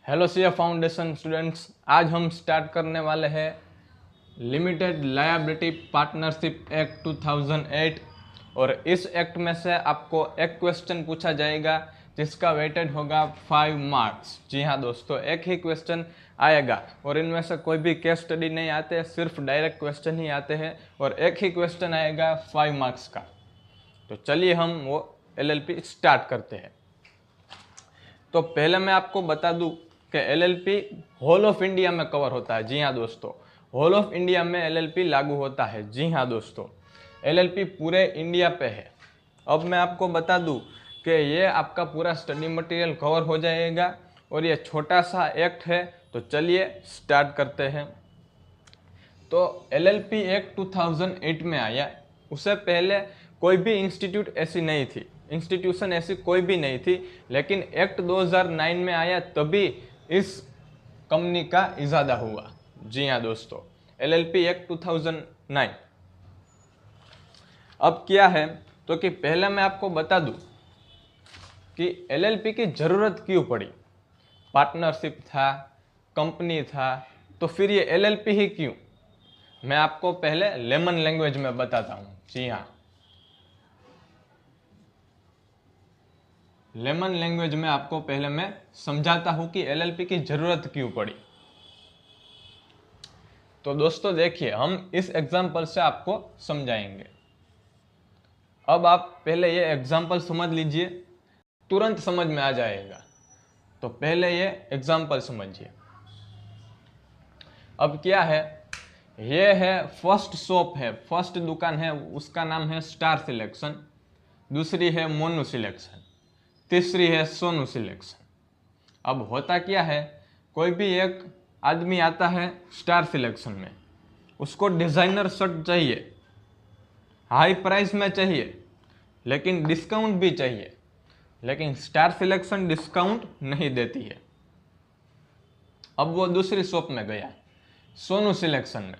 Hello CA foundation students, आज हम start करने वाले हैं लिमिटेड लायबिलिटी पार्टनरशिप एक्ट 2008। और इस एक्ट में से आपको एक क्वेश्चन पूछा जाएगा जिसका वेटेड होगा 5 मार्क्स। जी हाँ दोस्तों, एक ही क्वेश्चन आएगा और इनमें से कोई भी केस स्टडी नहीं आते, सिर्फ डायरेक्ट क्वेश्चन ही आते हैं और एक ही क्वेश्चन आएगा 5 मार्क्स का। तो चलिए हम वो एलएलपी स्टार्ट करते हैं। तो पहले मैं आपको बता दूं कि एलएलपी होल ऑफ इंडिया में कवर होता है। जी हाँ दोस्तों, होल ऑफ इंडिया में एलएलपी लागू होता है। जी हाँ दोस्तों, एलएलपी पूरे इंडिया पे है। अब मैं आपको बता दूं कि ये आपका पूरा स्टडी मटेरियल कवर हो जाएगा और ये छोटा सा एक्ट है। तो चलिए स्टार्ट करते हैं। तो एलएलपी एक्ट 2008 में आया, उससे पहले कोई भी इंस्टीट्यूशन ऐसी कोई भी नहीं थी, लेकिन एक्ट 2009 में आया तभी इस कंपनी का इजादा हुआ। जी हाँ दोस्तों, एलएलपी एक्ट 2009। अब क्या है तो कि पहले मैं आपको बता दूं कि एलएलपी की जरूरत क्यों पड़ी। पार्टनरशिप था, कंपनी था, तो फिर ये एलएलपी ही क्यों। मैं आपको पहले लेमन लैंग्वेज में बताता हूं। जी हाँ, लेमन लैंग्वेज में आपको पहले मैं समझाता हूं कि एलएलपी की जरूरत क्यों पड़ी। तो दोस्तों देखिए, हम इस एग्जाम्पल से आपको समझाएंगे। अब आप पहले ये एग्जाम्पल समझ लीजिए, तुरंत समझ में आ जाएगा। तो पहले ये एग्जाम्पल समझिए। अब क्या है, ये है फर्स्ट शॉप है, फर्स्ट दुकान है, उसका नाम है स्टार सिलेक्शन। दूसरी है मोनू सिलेक्शन, तीसरी है सोनू सिलेक्शन। अब होता क्या है, कोई भी एक आदमी आता है स्टार सिलेक्शन में, उसको डिजाइनर शर्ट चाहिए, हाई प्राइस में चाहिए, लेकिन डिस्काउंट भी चाहिए, लेकिन स्टार सिलेक्शन डिस्काउंट नहीं देती है। अब वो दूसरी शॉप में गया सोनू सिलेक्शन में,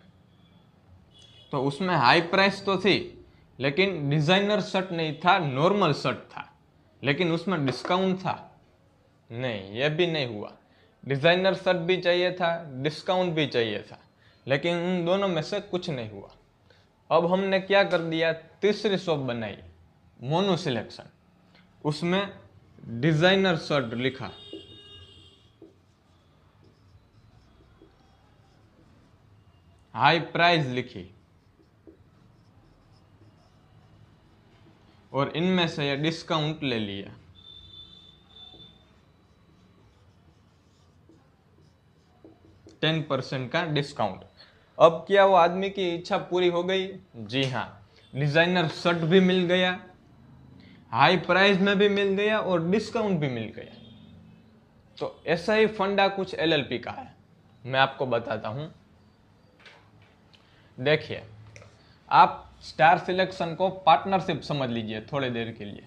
तो उसमें हाई प्राइस तो थी लेकिन डिजाइनर शर्ट नहीं था, नॉर्मल शर्ट था, लेकिन उसमें डिस्काउंट था नहीं, यह भी नहीं हुआ। डिजाइनर शर्ट भी चाहिए था, डिस्काउंट भी चाहिए था, लेकिन उन दोनों में से कुछ नहीं हुआ। अब हमने क्या कर दिया, तीसरी शॉप बनाई मोनू सिलेक्शन, उसमें डिजाइनर शर्ट लिखा, हाई प्राइस लिखी, और इनमें से ये डिस्काउंट ले लिया। %10 का डिस्काउंट। अब क्या वो आदमी की इच्छा पूरी हो गई? जी हाँ, डिजाइनर शर्ट भी मिल गया, हाई प्राइस में भी मिल गया और डिस्काउंट भी मिल गया। तो ऐसा ही फंडा कुछ एलएलपी का है, मैं आपको बताता हूं। देखिए, आप स्टार सिलेक्शन को पार्टनरशिप समझ लीजिए थोड़ी देर के लिए,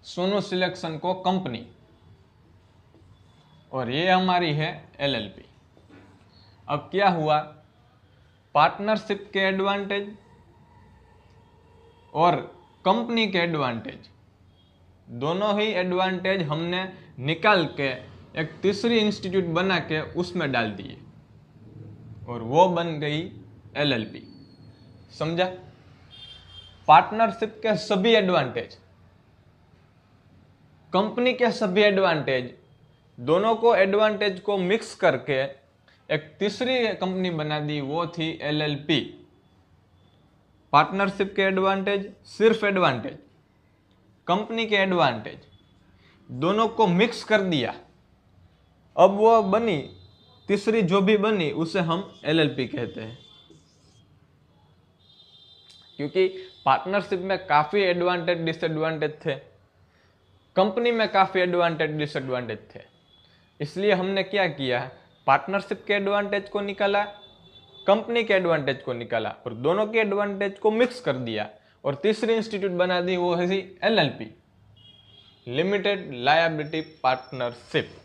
सोनू सिलेक्शन को कंपनी, और ये हमारी है एलएलपी। अब क्या हुआ, पार्टनरशिप के एडवांटेज और कंपनी के एडवांटेज, दोनों ही एडवांटेज हमने निकाल के एक तीसरी इंस्टीट्यूट बना के उसमें डाल दिए और वो बन गई एलएलपी। समझा? पार्टनरशिप के सभी एडवांटेज, कंपनी के सभी एडवांटेज, दोनों को एडवांटेज को मिक्स करके एक तीसरी कंपनी बना दी, वो थी एलएलपी। पार्टनरशिप के एडवांटेज, सिर्फ एडवांटेज, कंपनी के एडवांटेज, दोनों को मिक्स कर दिया। अब वो बनी तीसरी, जो भी बनी उसे हम एलएलपी कहते हैं, क्योंकि पार्टनरशिप में काफी एडवांटेज डिसएडवांटेज थे, कंपनी में काफी एडवांटेज डिसएडवांटेज थे। इसलिए हमने क्या किया, पार्टनरशिप के एडवांटेज को निकाला, कंपनी के एडवांटेज को निकाला और दोनों के एडवांटेज को मिक्स कर दिया और तीसरी इंस्टीट्यूट बना दी, वो है एलएलपी, लिमिटेड लायबिलिटी पार्टनरशिप।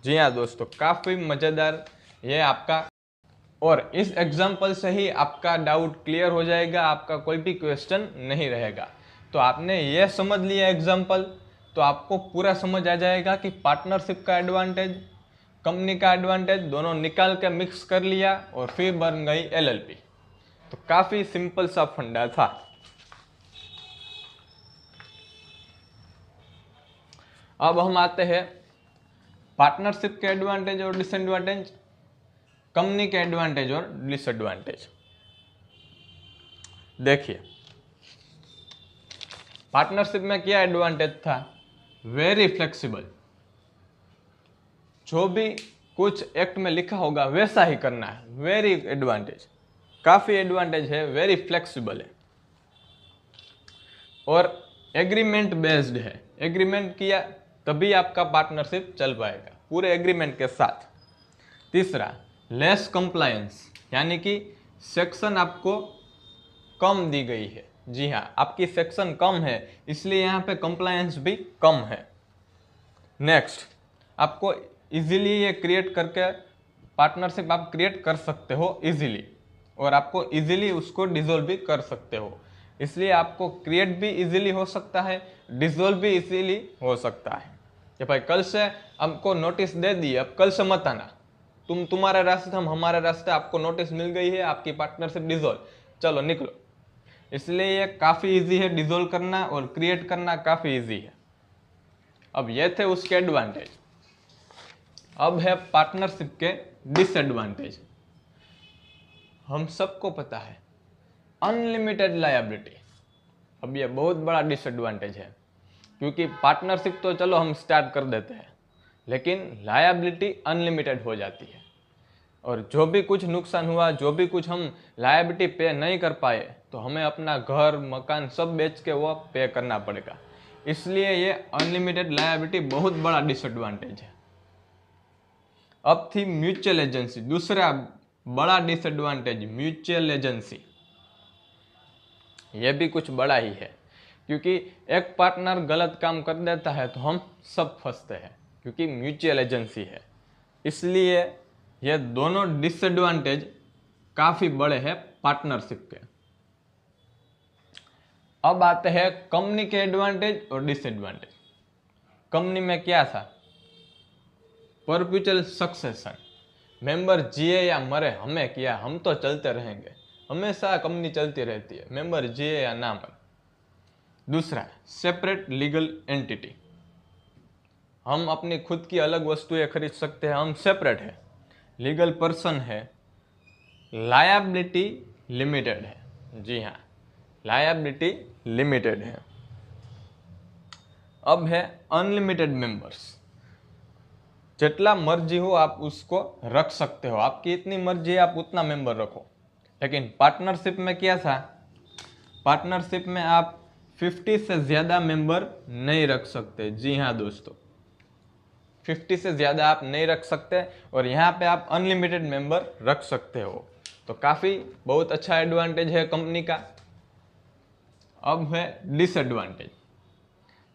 जी हाँ दोस्तों, काफी मजेदार ये आपका, और इस एग्जाम्पल से ही आपका डाउट क्लियर हो जाएगा, आपका कोई भी क्वेश्चन नहीं रहेगा। तो आपने ये समझ लिया एग्जाम्पल, तो आपको पूरा समझ आ जाएगा कि पार्टनरशिप का एडवांटेज, कंपनी का एडवांटेज दोनों निकाल के मिक्स कर लिया और फिर बन गई एलएलपी। तो काफी सिंपल सा फंडा था। अब हम आते हैं पार्टनरशिप के एडवांटेज और डिसएडवांटेज, कंपनी के एडवांटेज और डिसएडवांटेज। देखिए पार्टनरशिप में क्या एडवांटेज था, वेरी फ्लेक्सिबल, जो भी कुछ एक्ट में लिखा होगा वैसा ही करना है, वेरी एडवांटेज, काफी एडवांटेज है, वेरी फ्लेक्सिबल है। और एग्रीमेंट बेस्ड है, एग्रीमेंट किया तभी आपका पार्टनरशिप चल पाएगा, पूरे एग्रीमेंट के साथ। तीसरा, लेस कंप्लायंस, यानी कि सेक्शन आपको कम दी गई है। जी हाँ, आपकी सेक्शन कम है, इसलिए यहाँ पे कंप्लायंस भी कम है। नेक्स्ट, आपको इजीली ये क्रिएट करके पार्टनरशिप आप क्रिएट कर सकते हो इजीली, और आपको इजीली उसको डिसॉल्व भी कर सकते हो, इसलिए आपको क्रिएट भी इजीली हो सकता है, डिसॉल्व भी इजीली हो सकता है। कि भाई कल से हमको नोटिस दे दी, अब कल से मत आना, तुम तुम्हारे रास्ते हम हमारे रास्ते, आपको नोटिस मिल गई है, आपकी पार्टनरशिप डिसॉल्व, चलो निकलो। इसलिए ये काफ़ी इजी है डिसॉल्व करना, और क्रिएट करना काफ़ी इजी है। अब ये थे उसके एडवांटेज। अब है पार्टनरशिप के डिसएडवांटेज। हम सबको पता है अनलिमिटेड लायबिलिटी, अब ये बहुत बड़ा डिसएडवांटेज है, क्योंकि पार्टनरशिप तो चलो हम स्टार्ट कर देते हैं, लेकिन लायबिलिटी अनलिमिटेड हो जाती है, और जो भी कुछ नुकसान हुआ, जो भी कुछ हम लायबिलिटी पे नहीं कर पाए, तो हमें अपना घर मकान सब बेच के वो पे करना पड़ेगा। इसलिए ये अनलिमिटेड लायबिलिटी बहुत बड़ा डिसएडवांटेज है। अब थी म्यूचुअल एजेंसी, दूसरा बड़ा डिसएडवांटेज, म्यूचुअल एजेंसी। यह भी कुछ बड़ा ही है, क्योंकि एक पार्टनर गलत काम कर देता है तो हम सब फंसते हैं, क्योंकि म्यूचुअल एजेंसी है। इसलिए ये दोनों डिसएडवांटेज काफी बड़े हैं पार्टनरशिप के। अब आते हैं कंपनी के एडवांटेज और डिसएडवांटेज। कंपनी में क्या था, परपेचुअल सक्सेशन, मेंबर जिए या मरे हमें क्या, हम तो चलते रहेंगे, हमेशा कंपनी चलती रहती है, मेंबर जिए या ना मरे। दूसरा, सेपरेट लीगल एंटिटी, हम अपनी खुद की अलग वस्तुएं खरीद सकते हैं, हम सेपरेट है, लीगल पर्सन है, लायबिलिटी लिमिटेड है। जी हाँ, लायबिलिटी लिमिटेड है। अब है अनलिमिटेड मेंबर्स, जितना मर्जी हो आप उसको रख सकते हो, आपकी इतनी मर्जी है आप उतना मेंबर रखो। लेकिन पार्टनरशिप में क्या था, पार्टनरशिप में आप 50 से ज़्यादा मेंबर नहीं रख सकते। जी हाँ दोस्तों, 50 से ज़्यादा आप नहीं रख सकते, और यहाँ पे आप अनलिमिटेड मेंबर रख सकते हो। तो काफ़ी बहुत अच्छा एडवांटेज है कंपनी का। अब है डिसएडवांटेज,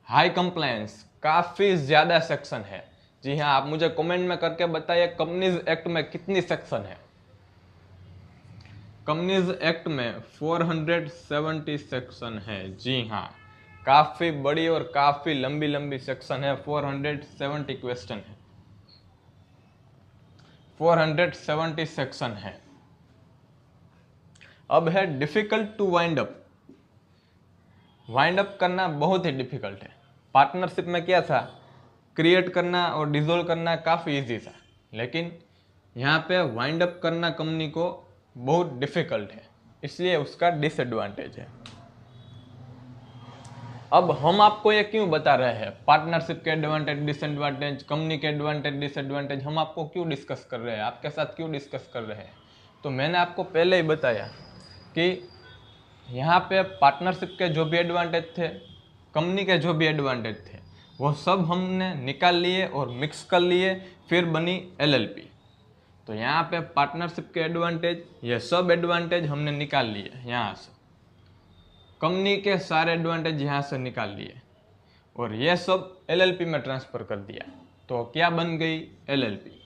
हाई कंप्लायंस, काफ़ी ज़्यादा सेक्शन है। जी हाँ, आप मुझे कमेंट में करके बताइए कंपनीज एक्ट में कितनी सेक्शन है। कंपनीज एक्ट में 470 सेक्शन है। जी हाँ, काफी बड़ी और काफी लंबी लंबी सेक्शन है, 470 क्वेश्चन है, 470 सेक्शन है। अब है difficult to wind up, wind up करना बहुत ही डिफिकल्ट है। पार्टनरशिप में क्या था, क्रिएट करना और डिसॉल्व करना काफी इजी था, लेकिन यहाँ पे वाइंड अप करना कंपनी को बहुत डिफिकल्ट है, इसलिए उसका डिसएडवांटेज है। अब हम आपको ये क्यों बता रहे हैं, पार्टनरशिप के एडवांटेज डिसएडवांटेज, कंपनी के एडवांटेज डिसएडवांटेज हम आपको क्यों डिस्कस कर रहे हैं, आपके साथ क्यों डिस्कस कर रहे हैं। तो मैंने आपको पहले ही बताया कि यहाँ पे पार्टनरशिप के जो भी एडवांटेज थे, कंपनी के जो भी एडवांटेज थे, वो सब हमने निकाल लिए और मिक्स कर लिए, फिर बनी एलएलपी। तो यहाँ पे पार्टनरशिप के एडवांटेज, ये सब एडवांटेज हमने निकाल लिए यहाँ से, कंपनी के सारे एडवांटेज यहाँ से निकाल लिए, और ये सब एलएलपी में ट्रांसफर कर दिया। तो क्या बन गई, एलएलपी।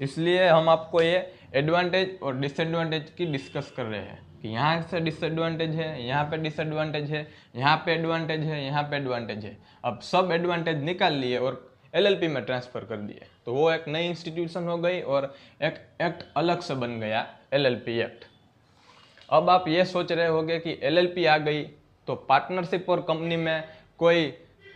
इसलिए हम आपको ये एडवांटेज और डिसएडवांटेज की डिस्कस कर रहे हैं। कि यहाँ से डिसएडवांटेज है, यहाँ पे डिसएडवांटेज है, यहाँ पे एडवांटेज है, यहाँ पे एडवांटेज है। अब सब एडवांटेज निकाल लिए और एलएलपी में ट्रांसफ़र कर दिए, तो वो एक नई इंस्टीट्यूशन हो गई और एक एक्ट अलग से बन गया, एलएलपी एक्ट। अब आप ये सोच रहे होंगे कि एलएलपी आ गई तो पार्टनरशिप और कंपनी में कोई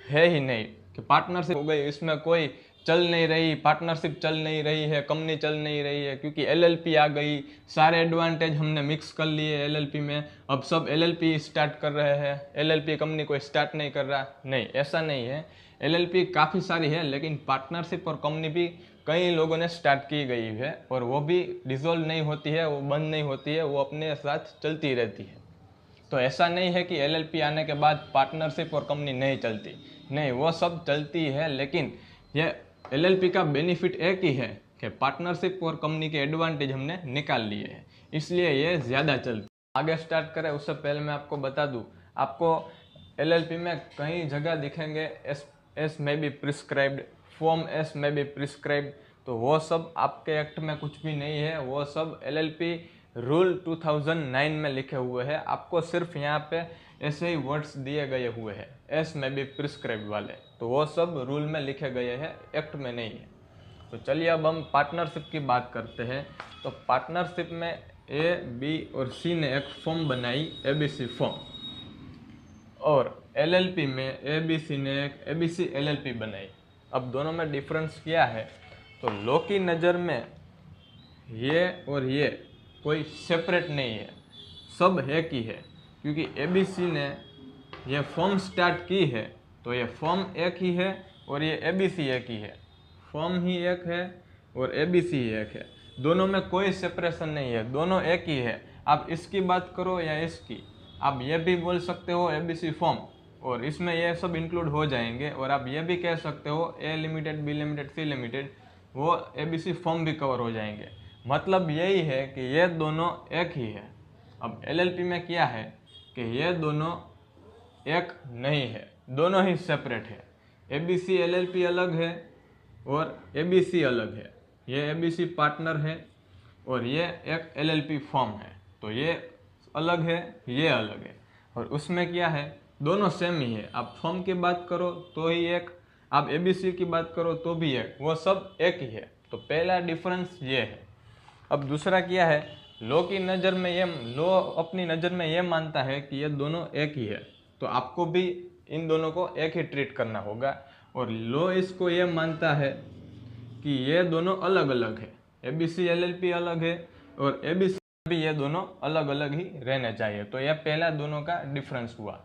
है ही नहीं, कि पार्टनरशिप हो गई, इसमें कोई चल नहीं रही, पार्टनरशिप चल नहीं रही है, कंपनी चल नहीं रही है, क्योंकि एलएलपी आ गई, सारे एडवांटेज हमने मिक्स कर लिए एलएलपी में, अब सब एलएलपी स्टार्ट कर रहे हैं, एलएलपी कंपनी कोई स्टार्ट नहीं कर रहा। नहीं, ऐसा नहीं है। एलएलपी काफ़ी सारी है, लेकिन पार्टनरशिप और कंपनी भी कई लोगों ने स्टार्ट की गई है, और वो भी डिसॉल्व नहीं होती है, वो बंद नहीं होती है, वो अपने साथ चलती रहती है। तो ऐसा नहीं है कि एलएलपी आने के बाद पार्टनरशिप और कंपनी नहीं चलती, नहीं, वो सब चलती है, लेकिन ये एलएलपी का बेनिफिट एक ही है कि पार्टनरशिप और कंपनी के एडवांटेज हमने निकाल लिए हैं, इसलिए ये ज़्यादा चलती है। आगे स्टार्ट करें उससे पहले मैं आपको बता दूं, आपको एलएलपी में कई जगह दिखेंगे एस में बी प्रिस्क्राइब्ड, फॉर्म एस में बी प्रिस्क्राइब्ड, तो वो सब आपके एक्ट में कुछ भी नहीं है, वो सब एलएलपी रूल 2009 में लिखे हुए हैं। आपको सिर्फ यहाँ पे ऐसे ही वर्ड्स दिए गए हुए हैं, एस में बी प्रिस्क्राइब्ड वाले, तो वो सब रूल में लिखे गए हैं, एक्ट में नहीं है। तो चलिए अब हम पार्टनरशिप की बात करते हैं। तो पार्टनरशिप में ए, बी और सी ने एक फॉर्म बनाई, एबीसी फॉर्म, और एलएलपी में एबीसी ने एक एबीसी एलएलपी बनाई। अब दोनों में डिफरेंस क्या है? तो लॉ की नज़र में ये और ये कोई सेपरेट नहीं है, सब एक ही है, क्योंकि एबीसी ने ये फॉर्म स्टार्ट की है, तो ये फॉर्म एक ही है और ये एबीसी एक ही है, फॉर्म ही एक है और एबीसी ही एक है, दोनों में कोई सेपरेशन नहीं है, दोनों एक ही है। आप इसकी बात करो या इसकी, आप ये भी बोल सकते हो एबीसी फॉर्म, और इसमें ये सब इंक्लूड हो जाएंगे, और आप ये भी कह सकते हो A limited, B limited, C limited, वो एबीसी फॉर्म भी कवर हो जाएंगे। मतलब यही है कि ये दोनों एक ही है। अब एलएलपी में क्या है कि ये दोनों एक नहीं है, दोनों ही सेपरेट है। एबीसी एलएलपी अलग है और एबीसी अलग है, ये एबीसी पार्टनर है और ये एक एलएलपी फॉर्म है, तो ये अलग है, ये अलग है। और उसमें क्या है, दोनों सेम ही है। आप फॉर्म की बात करो तो ही एक, आप एबीसी की बात करो तो भी एक, वो सब एक ही है। तो पहला डिफरेंस ये है। अब दूसरा क्या है, लॉ की नज़र में ये, लॉ अपनी नज़र में ये मानता है कि ये दोनों एक ही है, तो आपको भी इन दोनों को एक ही ट्रीट करना होगा। और लॉ इसको ये मानता है कि ये दोनों अलग अलग है, एबीसी एलएलपी अलग है और एबीसी भी, ये दोनों अलग अलग ही रहने चाहिए। तो यह पहला दोनों का डिफरेंस हुआ।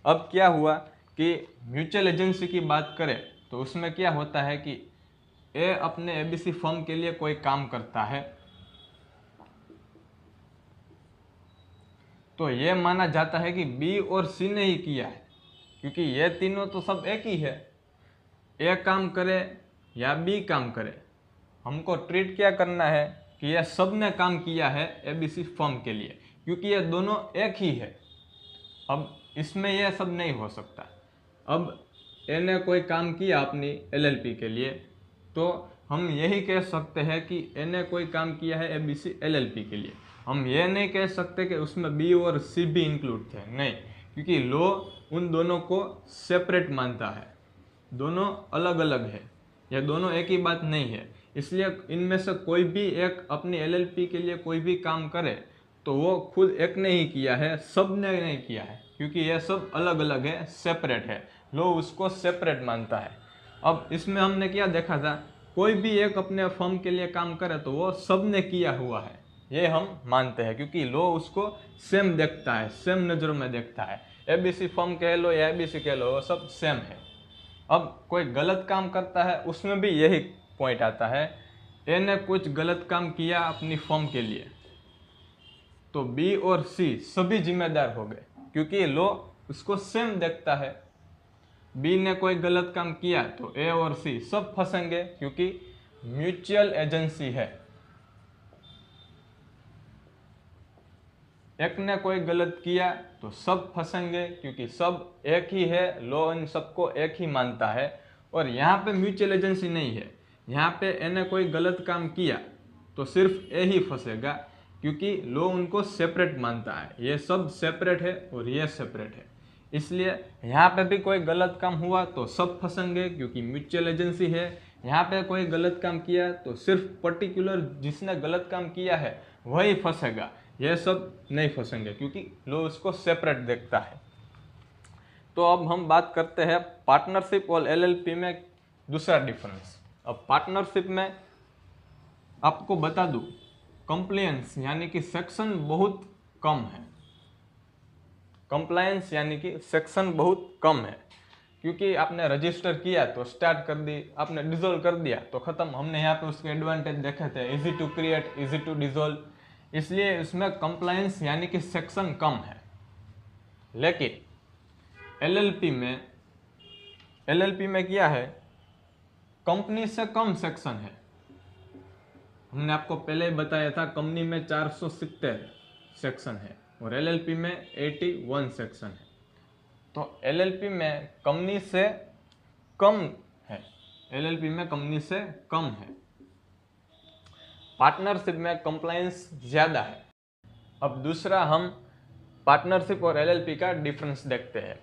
अब क्या हुआ कि म्यूचुअल एजेंसी की बात करें तो उसमें क्या होता है कि ए अपने एबीसी फर्म के लिए कोई काम करता है, तो ये माना जाता है कि बी और सी ने ही किया है, क्योंकि ये तीनों तो सब एक ही है, ए काम करे या बी काम करे, हमको ट्रीट क्या करना है कि ये सब ने काम किया है एबीसी फर्म के लिए, क्योंकि ये दोनों एक ही है। अब इसमें यह सब नहीं हो सकता। अब ए ने कोई काम किया अपनी एलएलपी के लिए, तो हम यही कह सकते हैं कि ए ने कोई काम किया है एबीसी एलएलपी के लिए। हम ये नहीं कह सकते कि उसमें बी और सी भी इंक्लूड थे, नहीं, क्योंकि लॉ उन दोनों को सेपरेट मानता है, दोनों अलग अलग है, यह दोनों एक ही बात नहीं है। इसलिए इनमें से कोई भी एक अपनी एलएलपी के लिए कोई भी काम करे तो वो खुद एक ने ही किया है, सब ने नहीं किया है, क्योंकि यह सब अलग अलग है, सेपरेट है, लॉ उसको सेपरेट मानता है। अब इसमें हमने क्या देखा था, कोई भी एक अपने फर्म के लिए काम करे तो वो सब ने किया हुआ है, ये हम मानते हैं, क्योंकि लॉ उसको सेम देखता है, सेम नज़रों में देखता है। एबीसी फर्म कह लो या एबीसी कह लो, वो सब सेम है। अब कोई गलत काम करता है, उसमें भी यही पॉइंट आता है, ए ने कुछ गलत काम किया अपनी फर्म के लिए, तो बी और सी सभी जिम्मेदार हो गए, क्योंकि लॉ उसको सेम देखता है। बी ने कोई गलत काम किया तो ए और सी सब फंसेंगे, क्योंकि म्यूचुअल एजेंसी है। एक ने कोई गलत किया तो सब फंसेंगे, क्योंकि सब एक ही है, लॉ इन सबको एक ही मानता है। और यहाँ पे म्यूचुअल एजेंसी नहीं है, यहाँ पे ए ने कोई गलत काम किया तो सिर्फ ए ही फंसेगा, क्योंकि लॉ उनको सेपरेट मानता है। ये सब सेपरेट है और ये सेपरेट है, इसलिए यहाँ पे भी कोई गलत काम हुआ तो सब फंसेंगे, क्योंकि म्यूचुअल एजेंसी है। यहाँ पे कोई गलत काम किया तो सिर्फ पर्टिकुलर जिसने गलत काम किया है वही फंसेगा, ये सब नहीं फंसेंगे, क्योंकि लॉ उसको सेपरेट देखता है। तो अब हम बात करते हैं पार्टनरशिप और एलएलपी में दूसरा डिफरेंस। अब पार्टनरशिप में आपको बता दूं, कंप्लायंस यानी कि सेक्शन बहुत कम है। कंप्लायंस यानी कि सेक्शन बहुत कम है, क्योंकि आपने रजिस्टर किया तो स्टार्ट कर दी, आपने डिसॉल्व कर दिया तो खत्म। हमने यहाँ पे उसके एडवांटेज देखे थे, easy to create, easy to dissolve, इसलिए इसमें कंप्लायंस यानी कि सेक्शन कम है। लेकिन एलएलपी में क्या है, कंपनी से कम सेक्शन है। हमने आपको पहले ही बताया था, कंपनी में 470 सेक्शन है और एलएलपी में 81 सेक्शन है। तो एलएलपी में कंपनी से कम है, एलएलपी में कंपनी से कम है। पार्टनरशिप में कंप्लायंस ज्यादा है। अब दूसरा हम पार्टनरशिप और एलएलपी का डिफरेंस देखते हैं।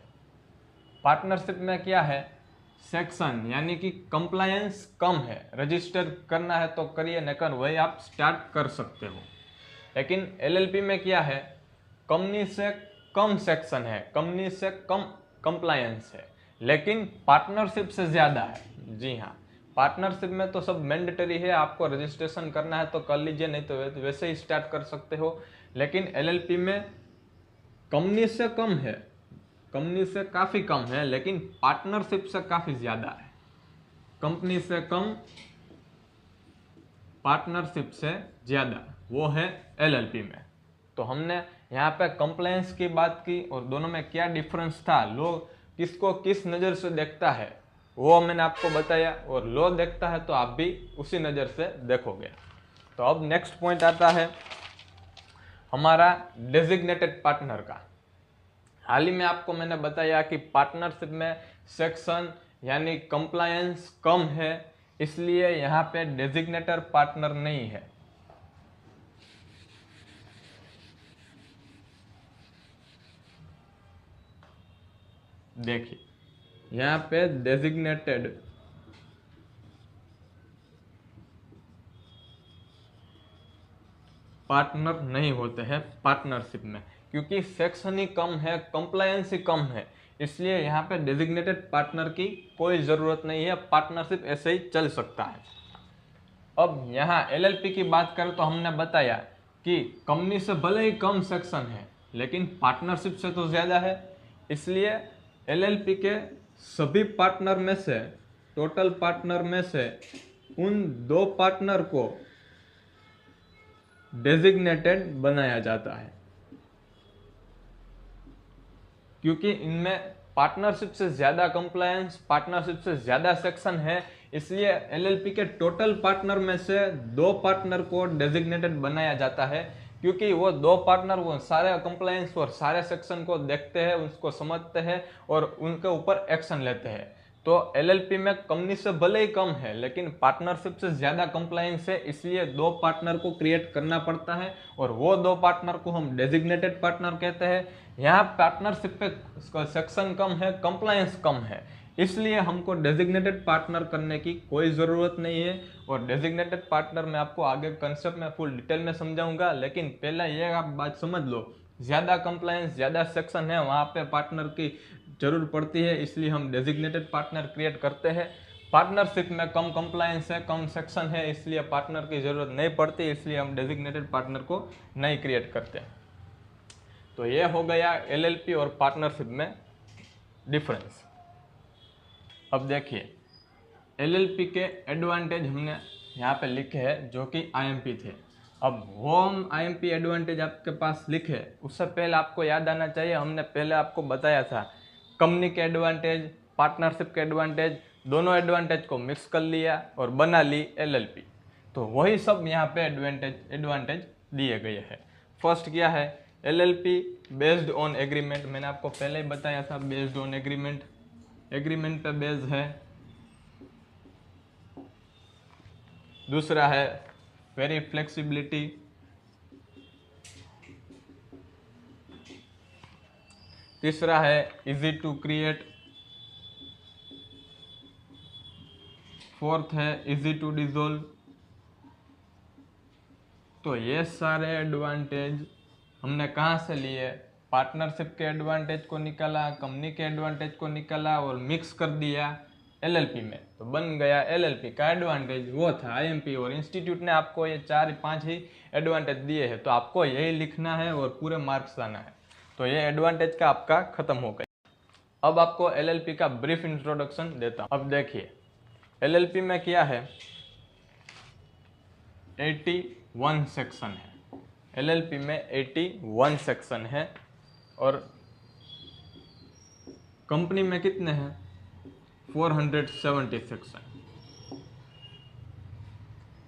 पार्टनरशिप में क्या है, सेक्शन यानी कि कंप्लायंस कम है, रजिस्टर करना है तो करिए, न कर वही आप स्टार्ट कर सकते हो। लेकिन एलएलपी में क्या है, कंपनी से कम सेक्शन है, कंपनी से कम कंप्लायंस है, लेकिन पार्टनरशिप से ज़्यादा है। जी हाँ, पार्टनरशिप में तो सब मैंडेटरी है, आपको रजिस्ट्रेशन करना है तो कर लीजिए, नहीं तो वैसे ही स्टार्ट कर सकते हो। लेकिन एलएलपी में कंपनी से कम है, कंपनी से काफ़ी कम है, लेकिन पार्टनरशिप से काफ़ी ज़्यादा है। कंपनी से कम, पार्टनरशिप से ज़्यादा, वो है एलएलपी में। तो हमने यहाँ पे कंप्लायंस की बात की और दोनों में क्या डिफरेंस था, लोग किसको किस नज़र से देखता है वो मैंने आपको बताया, और लॉ देखता है तो आप भी उसी नज़र से देखोगे। तो अब नेक्स्ट पॉइंट आता है हमारा डेजिग्नेटेड पार्टनर का। हाल ही में आपको मैंने बताया कि पार्टनरशिप में सेक्शन यानी कंप्लायंस कम है, इसलिए यहाँ पे डेजिग्नेटर पार्टनर नहीं है। देखिए यहाँ पे डेजिग्नेटेड पार्टनर नहीं होते हैं पार्टनरशिप में, क्योंकि सेक्शन ही कम है, कंप्लायंस ही कम है, इसलिए यहाँ पे डेजिग्नेटेड पार्टनर की कोई ज़रूरत नहीं है, पार्टनरशिप ऐसे ही चल सकता है। अब यहाँ एलएलपी की बात करें तो हमने बताया कि कंपनी से भले ही कम सेक्शन है, लेकिन पार्टनरशिप से तो ज़्यादा है, इसलिए एलएलपी के सभी पार्टनर में से, टोटल पार्टनर में से उन 2 पार्टनर को डेजिग्नेटेड बनाया जाता है, क्योंकि इनमें पार्टनरशिप से ज़्यादा कंप्लायंस, पार्टनरशिप से ज़्यादा सेक्शन है, इसलिए एलएलपी के टोटल पार्टनर में से 2 पार्टनर को डेजिग्नेटेड बनाया जाता है, क्योंकि वो 2 पार्टनर वो सारे कंप्लायंस और सारे सेक्शन को देखते हैं, उसको समझते हैं और उनके ऊपर एक्शन लेते हैं। तो एलएलपी में कंपनी से भले ही कम है, लेकिन पार्टनरशिप से ज़्यादा कंप्लायंस है, इसलिए 2 पार्टनर को क्रिएट करना पड़ता है और वो 2 पार्टनर को हम डेजिग्नेटेड पार्टनर कहते हैं। यहाँ पार्टनरशिप पे सेक्शन कम है, कंप्लायंस कम है, इसलिए हमको डेजिग्नेटेड पार्टनर करने की कोई ज़रूरत नहीं है। और डेजिग्नेटेड पार्टनर मैं आपको आगे कंसेप्ट में फुल डिटेल में समझाऊंगा, लेकिन पहला ये आप बात समझ लो, ज़्यादा कंप्लायंस, ज़्यादा सेक्शन है, वहाँ पे पार्टनर की जरूर पड़ती है, इसलिए हम डेजिग्नेटेड पार्टनर क्रिएट करते हैं। पार्टनरशिप में कम कंप्लायंस है, कम सेक्शन है, इसलिए पार्टनर की ज़रूरत नहीं पड़ती, इसलिए हम डेजिग्नेटेड पार्टनर को नहीं क्रिएट करते। तो ये हो गया एलएलपी और पार्टनरशिप में डिफरेंस। अब देखिए एलएलपी के एडवांटेज हमने यहाँ पे लिखे हैं जो कि आईएमपी थे। अब वो हम आईएमपी एडवांटेज आपके पास लिखे, उससे पहले आपको याद आना चाहिए, हमने पहले आपको बताया था कंपनी के एडवांटेज, पार्टनरशिप के एडवांटेज, दोनों एडवांटेज को मिक्स कर लिया और बना ली एलएलपी। तो वही सब यहाँ पे एडवांटेज दिए गए हैं। फर्स्ट क्या है, एलएलपी बेस्ड ऑन एग्रीमेंट, मैंने आपको पहले ही बताया था, बेस्ड ऑन एग्रीमेंट, एग्रीमेंट पे बेस है। दूसरा है वेरी फ्लेक्सिबिलिटी, तीसरा है इजी टू क्रिएट, फोर्थ है इजी टू डिसॉल्व। तो ये सारे एडवांटेज हमने कहाँ से लिए? पार्टनरशिप के एडवांटेज को निकाला, कंपनी के एडवांटेज को निकाला और मिक्स कर दिया एलएलपी में, तो बन गया एलएलपी का एडवांटेज वो था आईएमपी। और इंस्टीट्यूट ने आपको ये 4-5 ही एडवांटेज दिए हैं, तो आपको यही लिखना है और पूरे मार्क्स लाना है। तो ये एडवांटेज का आपका खत्म हो गया। अब आपको एलएलपी का ब्रीफ इंट्रोडक्शन देता हूँ। अब देखिए एलएलपी में क्या है, 81 सेक्शन है। एलएलपी में 81 सेक्शन है और कंपनी में कितने हैं? 470 सेक्शन।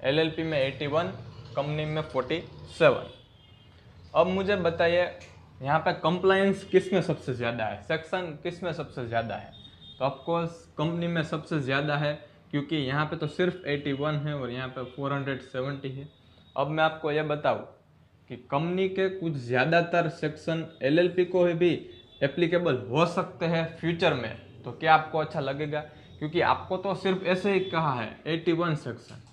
एलएलपी में 81, कंपनी में 47। अब मुझे बताइए यहाँ पे कंप्लायंस किस में सबसे ज़्यादा है, सेक्शन किस में सबसे ज़्यादा है? तो ऑफकोर्स कंपनी में सबसे ज़्यादा है, क्योंकि यहाँ पे तो सिर्फ 81 है और यहाँ पे 470 है। अब मैं आपको यह बताऊँ कि कंपनी के कुछ ज़्यादातर सेक्शन एलएलपी को भी एप्लीकेबल हो सकते हैं फ्यूचर में, तो क्या आपको अच्छा लगेगा? क्योंकि आपको तो सिर्फ ऐसे ही कहा है 81 सेक्शन।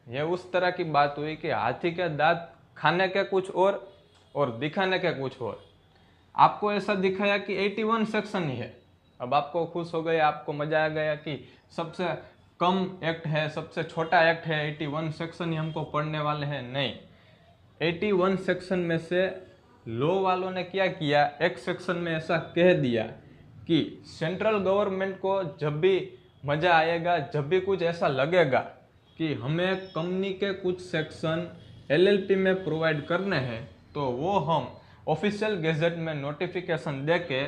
यह उस तरह की बात हुई कि हाथी के दांत खाने के कुछ और दिखाने के कुछ और। आपको ऐसा दिखाया कि 81 सेक्शन ही है, अब आपको खुश हो गए, आपको मजा आ गया कि सबसे कम एक्ट है, सबसे छोटा एक्ट है, 81 सेक्शन ही हमको पढ़ने वाले हैं। नहीं, 81 सेक्शन में से लॉ वालों ने क्या किया, एक सेक्शन में ऐसा कह दिया कि सेंट्रल गवर्नमेंट को जब भी मजा आएगा, जब भी कुछ ऐसा लगेगा कि हमें कंपनी के कुछ सेक्शन एलएलपी में प्रोवाइड करने हैं, तो वो हम ऑफिशियल गेजेट में नोटिफिकेशन देके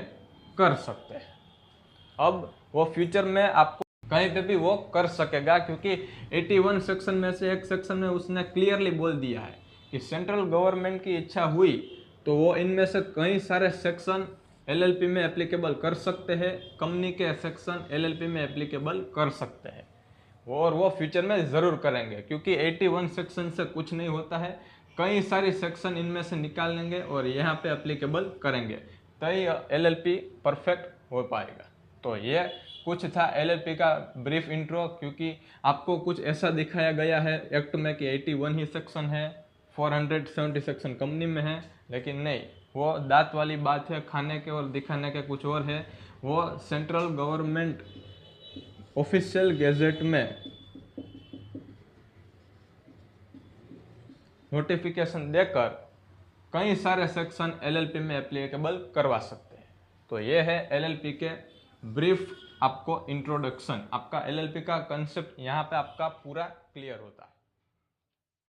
कर सकते हैं। अब वो फ्यूचर में आपको कहीं पे भी वो कर सकेगा, क्योंकि 81 सेक्शन में से एक सेक्शन में उसने क्लियरली बोल दिया है कि सेंट्रल गवर्नमेंट की इच्छा हुई तो वो इनमें से कई सारे सेक्शन एलएलपी में एप्लीकेबल कर सकते हैं, कंपनी के सेक्शन एलएलपी में एप्लीकेबल कर सकते हैं, और वो फ्यूचर में ज़रूर करेंगे। क्योंकि 81 सेक्शन से कुछ नहीं होता है, कई सारी सेक्शन इनमें से निकाल लेंगे और यहाँ पे एप्लीकेबल करेंगे, तभी एलएलपी परफेक्ट हो पाएगा। तो ये कुछ था एलएलपी का ब्रीफ इंट्रो, क्योंकि आपको कुछ ऐसा दिखाया गया है एक्ट में कि 81 ही सेक्शन है, 470 सेक्शन कंपनी में है, लेकिन नहीं, वो दांत वाली बात है, खाने के और दिखाने के कुछ और है। वो सेंट्रल गवर्नमेंट ऑफिशियल गैजेट में नोटिफिकेशन देकर कई सारे सेक्शन एलएलपी में एप्लीकेबल करवा सकते हैं। तो ये है एलएलपी के ब्रीफ आपको इंट्रोडक्शन। आपका एलएलपी का कंसेप्ट यहाँ पे आपका पूरा क्लियर होता है।